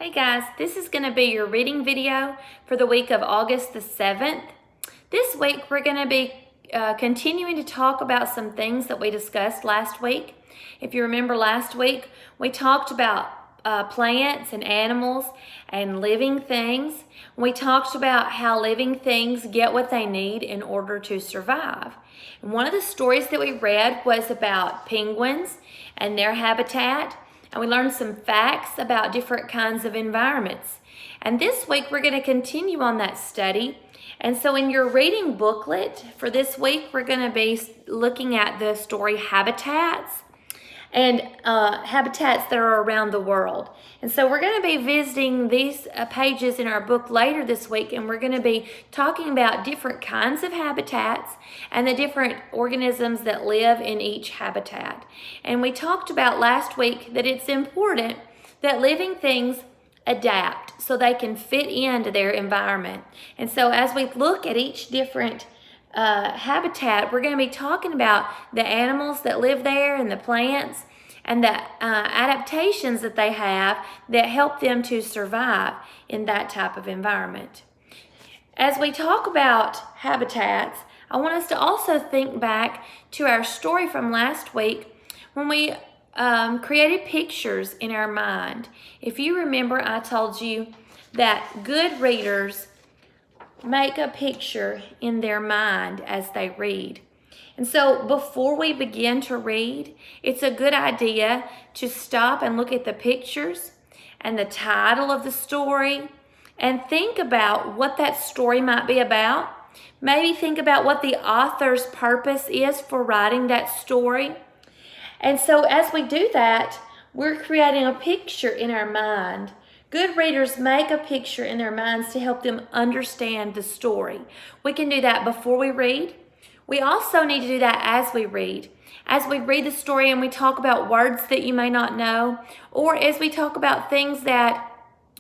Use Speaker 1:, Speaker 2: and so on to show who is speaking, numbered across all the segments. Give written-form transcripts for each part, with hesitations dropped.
Speaker 1: Hey guys, this is going to be your reading video for the week of August the 7th. This week we're going to be continuing to talk about some things that we discussed last week. If you remember last week, we talked about plants and animals and living things. We talked about how living things get what they need in order to survive. And one of the stories that we read was about penguins and their habitat. And we learned some facts about different kinds of environments. And this week we're going to continue on that study. And so in your reading booklet for this week, we're going to be looking at the story Habitats and habitats that are around the world. And so we're going to be visiting these pages in our book later this week, and we're going to be talking about different kinds of habitats and the different organisms that live in each habitat. And we talked about last week that it's important that living things adapt so they can fit into their environment. And so as we look at each different habitat, we're going to be talking about the animals that live there and the plants and the adaptations that they have that help them to survive in that type of environment. As we talk about habitats, I want us to also think back to our story from last week when we created pictures in our mind. If you remember, I told you that good readers make a picture in their mind as they read. And so before we begin to read, it's a good idea to stop and look at the pictures and the title of the story and think about what that story might be about. Maybe think about what the author's purpose is for writing that story. And so as we do that, we're creating a picture in our mind. Good readers make a picture in their minds to help them understand the story. We can do that before we read. We also need to do that as we read. As we read the story and we talk about words that you may not know, or as we talk about things that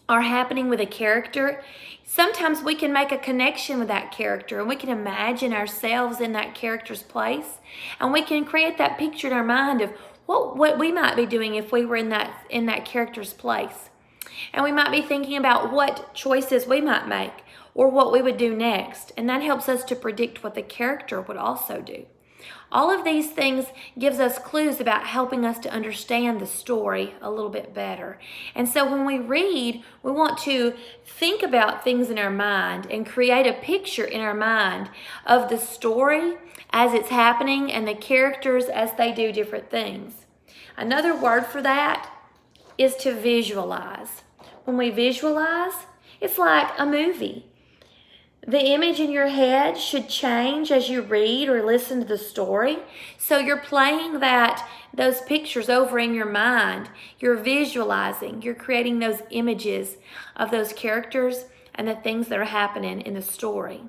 Speaker 1: are happening with a character, sometimes we can make a connection with that character and we can imagine ourselves in that character's place, and we can create that picture in our mind of what we might be doing if we were in that character's place. And we might be thinking about what choices we might make or what we would do next. And that helps us to predict what the character would also do. All of these things gives us clues about helping us to understand the story a little bit better. And so when we read, we want to think about things in our mind and create a picture in our mind of the story as it's happening and the characters as they do different things. Another word for that is to visualize. When we visualize, it's like a movie. The image in your head should change as you read or listen to the story. So you're playing those pictures over in your mind. You're visualizing. You're creating those images of those characters and the things that are happening in the story.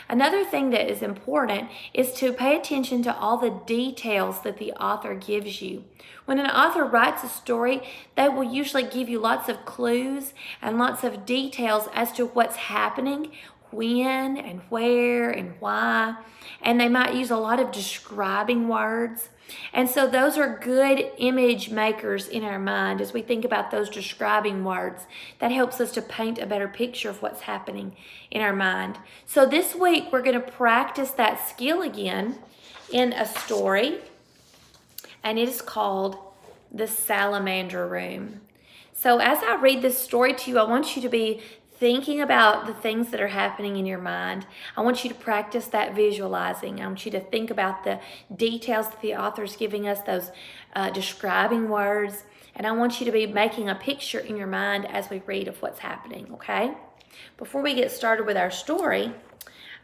Speaker 1: Another thing that is important is to pay attention to all the details that the author gives you. When an author writes a story, they will usually give you lots of clues and lots of details as to what's happening, when and where and why, and they might use a lot of describing words. And so those are good image makers in our mind as we think about those describing words. That helps us to paint a better picture of what's happening in our mind. So this week we're going to practice that skill again in a story, and it is called The Salamander Room. So as I read this story to you, I want you to be thinking about the things that are happening in your mind. I want you to practice that visualizing. I want you to think about the details that the author's giving us, those describing words. And I want you to be making a picture in your mind as we read of what's happening, okay? Before we get started with our story,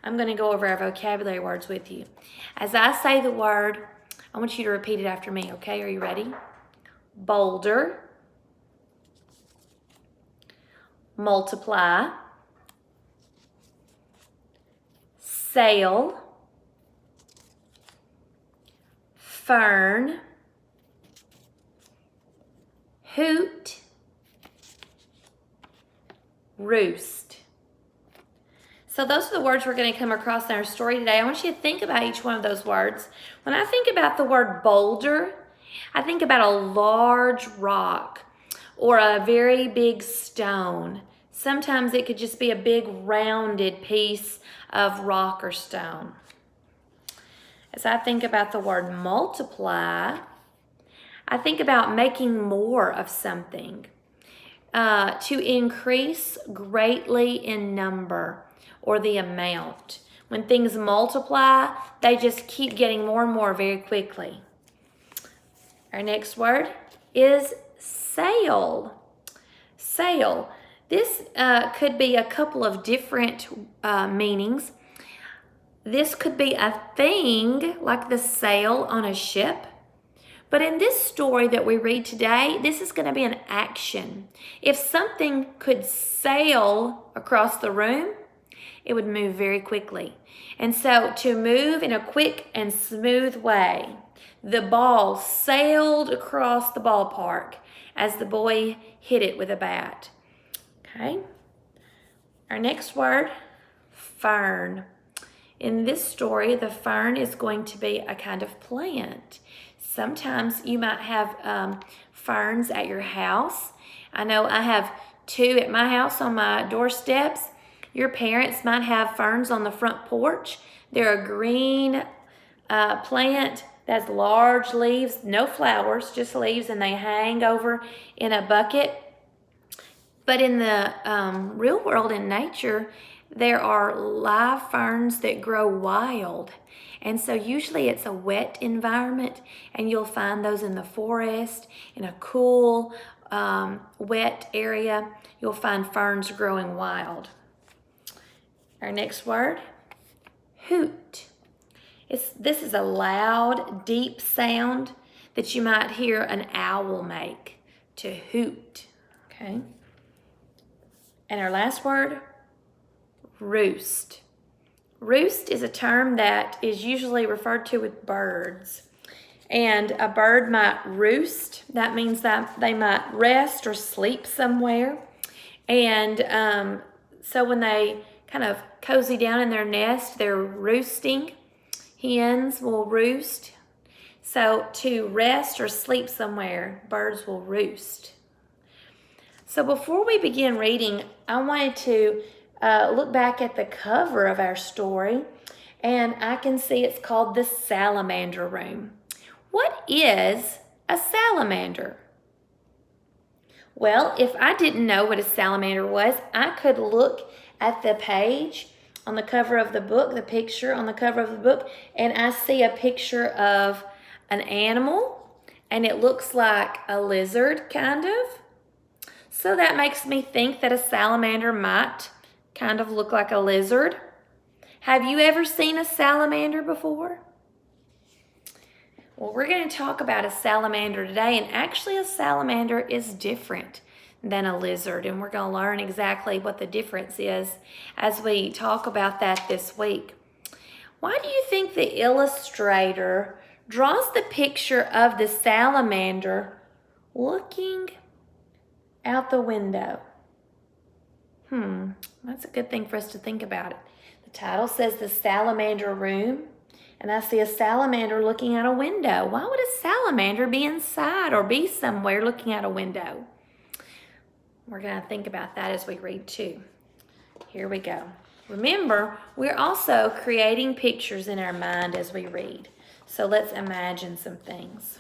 Speaker 1: I'm going to go over our vocabulary words with you. As I say the word, I want you to repeat it after me, okay? Are you ready? Boulder. Multiply, sail, fern, hoot, roost. So those are the words we're going to come across in our story today. I want you to think about each one of those words. When I think about the word boulder, I think about a large rock or a very big stone. Sometimes it could just be a big rounded piece of rock or stone. As I think about the word multiply, I think about making more of something. To increase greatly in number or the amount. When things multiply, they just keep getting more and more very quickly. Our next word is sail. Sail. This could be a couple of different meanings. This could be a thing like the sail on a ship. But in this story that we read today, this is going to be an action. If something could sail across the room, it would move very quickly. And so to move in a quick and smooth way, the ball sailed across the ballpark as the boy hit it with a bat. Okay. Our next word, fern. In this story, the fern is going to be a kind of plant. Sometimes you might have ferns at your house. I know I have 2 at my house on my doorsteps. Your parents might have ferns on the front porch. They're a green plant that has large leaves, no flowers, just leaves, and they hang over in a bucket. But in the real world, in nature, there are live ferns that grow wild. And so usually it's a wet environment, and you'll find those in the forest, in a cool, wet area. You'll find ferns growing wild. Our next word, hoot. This is a loud, deep sound that you might hear an owl make, to hoot. Okay. And our last word, roost. Roost is a term that is usually referred to with birds. And a bird might roost. That means that they might rest or sleep somewhere. And so when they kind of cozy down in their nest, they're roosting. Hens will roost. So to rest or sleep somewhere, birds will roost. So before we begin reading, I wanted to look back at the cover of our story, and I can see it's called the Salamander Room. What is a salamander? Well, if I didn't know what a salamander was, I could look at the page on the cover of the book, the picture on the cover of the book, and I see a picture of an animal, and it looks like a lizard, kind of. So that makes me think that a salamander might kind of look like a lizard. Have you ever seen a salamander before? Well, we're going to talk about a salamander today, and actually a salamander is different than a lizard, and we're going to learn exactly what the difference is as we talk about that this week. Why do you think the illustrator draws the picture of the salamander looking out the window? That's a good thing for us to think about it. The title says the Salamander Room, and I see a salamander looking out a window. Why would a salamander be inside or be somewhere looking out a window? We're going to think about that as we read too. Here we go. Remember, we're also creating pictures in our mind as we read. So let's imagine some things.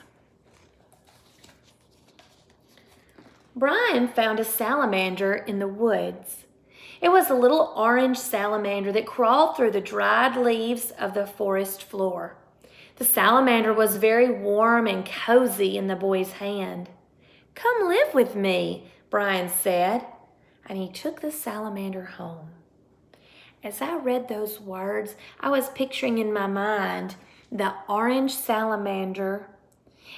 Speaker 1: Brian found a salamander in the woods. It was a little orange salamander that crawled through the dried leaves of the forest floor. The salamander was very warm and cozy in the boy's hand. "Come live with me," Brian said, and he took the salamander home. As I read those words, I was picturing in my mind the orange salamander,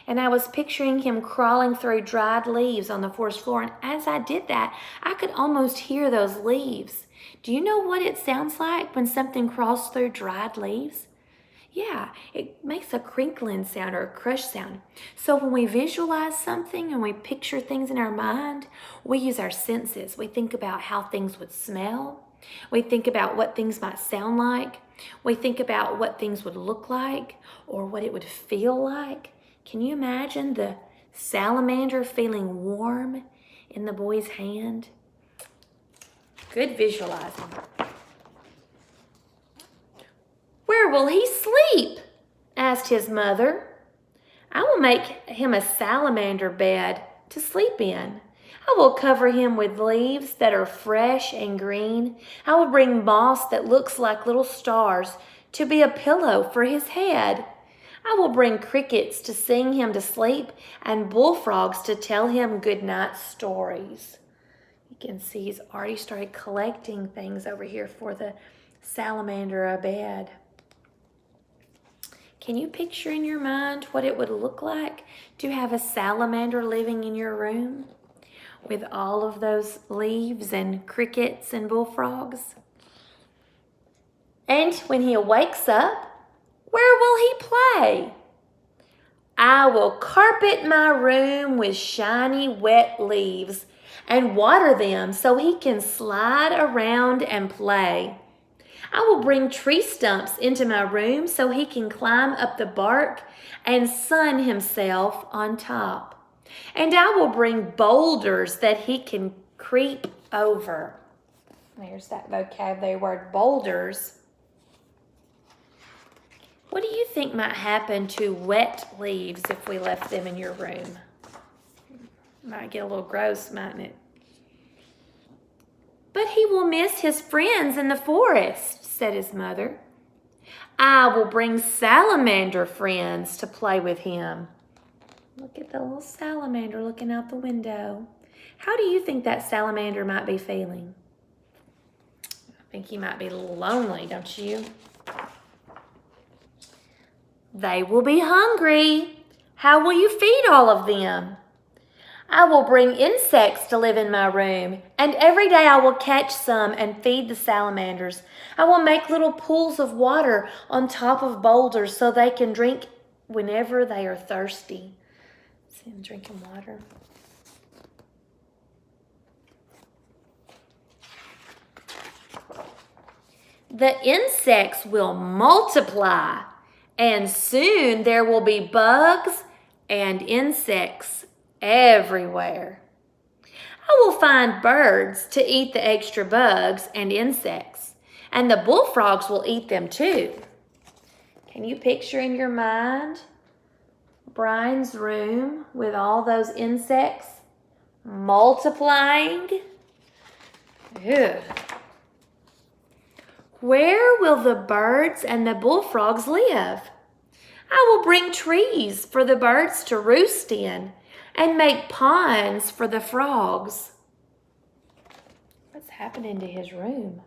Speaker 1: and I was picturing him crawling through dried leaves on the forest floor. And as I did that, I could almost hear those leaves. Do you know what it sounds like when something crawls through dried leaves? Yeah, it makes a crinkling sound or a crush sound. So when we visualize something and we picture things in our mind, we use our senses. We think about how things would smell. We think about what things might sound like. We think about what things would look like or what it would feel like. Can you imagine the salamander feeling warm in the boy's hand. Good visualizing. Where will he sleep? Asked his mother. I will make him a salamander bed to sleep in. I will cover him with leaves that are fresh and green. I will bring moss that looks like little stars to be a pillow for his head. I will bring crickets to sing him to sleep and bullfrogs to tell him goodnight stories. You can see he's already started collecting things over here for the salamander a bed. Can you picture in your mind what it would look like to have a salamander living in your room with all of those leaves and crickets and bullfrogs? And when he wakes up, where will he play? I will carpet my room with shiny wet leaves and water them so he can slide around and play. I will bring tree stumps into my room so he can climb up the bark and sun himself on top. And I will bring boulders that he can creep over. There's that vocabulary word, boulders. What do you think might happen to wet leaves if we left them in your room? Might get a little gross, mightn't it? But he will miss his friends in the forest, said his mother. I will bring salamander friends to play with him. Look at the little salamander looking out the window. How do you think that salamander might be feeling? I think he might be a little lonely, don't you? They will be hungry. How will you feed all of them? I will bring insects to live in my room, and every day I will catch some and feed the salamanders. I will make little pools of water on top of boulders so they can drink whenever they are thirsty. See them drinking water. The insects will multiply, and soon there will be bugs and insects everywhere. I will find birds to eat the extra bugs and insects, and the bullfrogs will eat them too. Can you picture in your mind Brian's room with all those insects multiplying? Ugh. Where will the birds and the bullfrogs live? I will bring trees for the birds to roost in and make ponds for the frogs. What's happening to his room?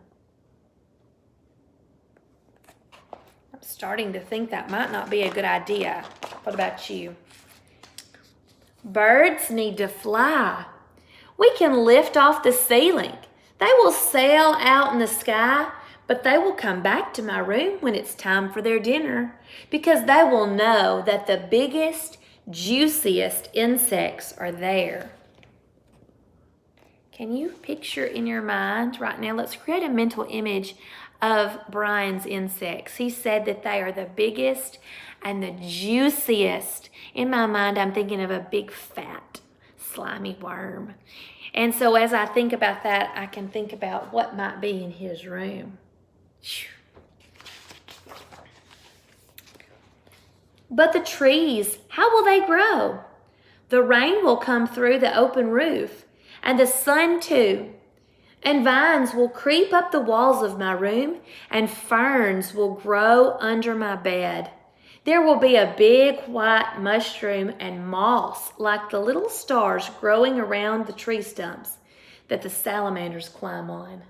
Speaker 1: I'm starting to think that might not be a good idea. What about you? Birds need to fly. We can lift off the ceiling. They will sail out in the sky, but they will come back to my room when it's time for their dinner because they will know that the biggest, juiciest insects are there. Can you picture in your mind right now? Let's create a mental image of Brian's insects. He said that they are the biggest and the juiciest. In my mind, I'm thinking of a big, fat, slimy worm. And so as I think about that, I can think about what might be in his room. But the trees, how will they grow? The rain will come through the open roof, and the sun too. And vines will creep up the walls of my room, and ferns will grow under my bed. There will be a big white mushroom and moss like the little stars growing around the tree stumps that the salamanders climb on.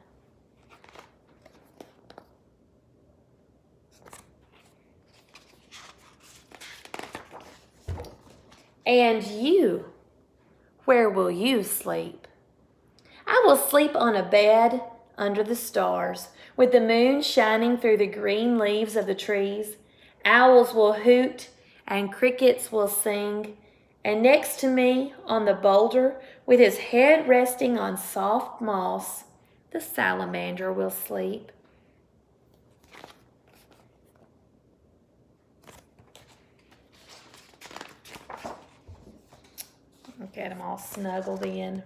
Speaker 1: And you, where will you sleep? I will sleep on a bed under the stars, with the moon shining through the green leaves of the trees. Owls will hoot and crickets will sing. And next to me, on the boulder, with his head resting on soft moss, the salamander will sleep. Look at him all snuggled in.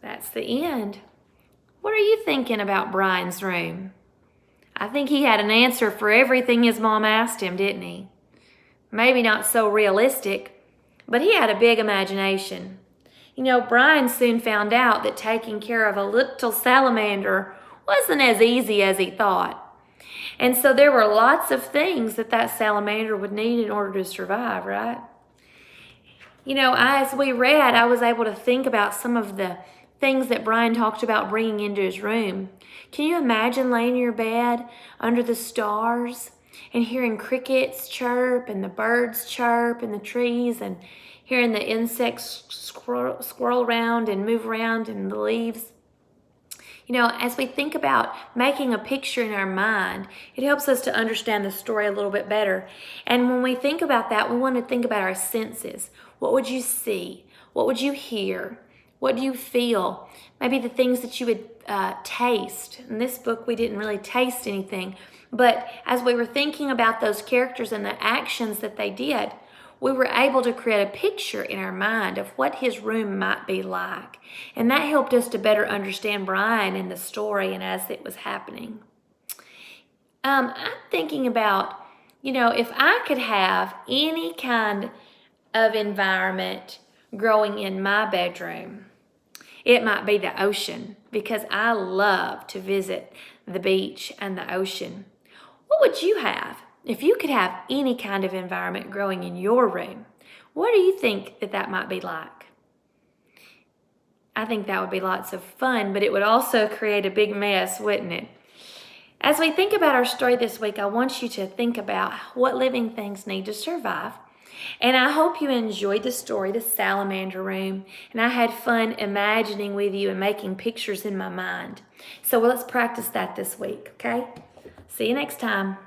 Speaker 1: That's the end. What are you thinking about Brian's room? I think he had an answer for everything his mom asked him, didn't he? Maybe not so realistic, but he had a big imagination. You know, Brian soon found out that taking care of a little salamander wasn't as easy as he thought. And so there were lots of things that salamander would need in order to survive, right? You know, as we read, I was able to think about some of the things that Brian talked about bringing into his room. Can you imagine laying in your bed under the stars and hearing crickets chirp and the birds chirp in the trees and hearing the insects squirrel around and move around in the leaves? You know, as we think about making a picture in our mind, it helps us to understand the story a little bit better. And when we think about that, we want to think about our senses. What would you see? What would you hear? What do you feel? Maybe the things that you would taste. In this book, we didn't really taste anything. But as we were thinking about those characters and the actions that they did, we were able to create a picture in our mind of what his room might be like. And that helped us to better understand Brian and the story and as it was happening. I'm thinking about, you know, if I could have any kind of environment growing in my bedroom, it might be the ocean, because I love to visit the beach and the ocean. What would you have? If you could have any kind of environment growing in your room, what do you think that might be like? I think that would be lots of fun, but it would also create a big mess, wouldn't it? As we think about our story this week, I want you to think about what living things need to survive. And I hope you enjoyed the story, The Salamander Room, and I had fun imagining with you and making pictures in my mind. So let's practice that this week, okay? See you next time.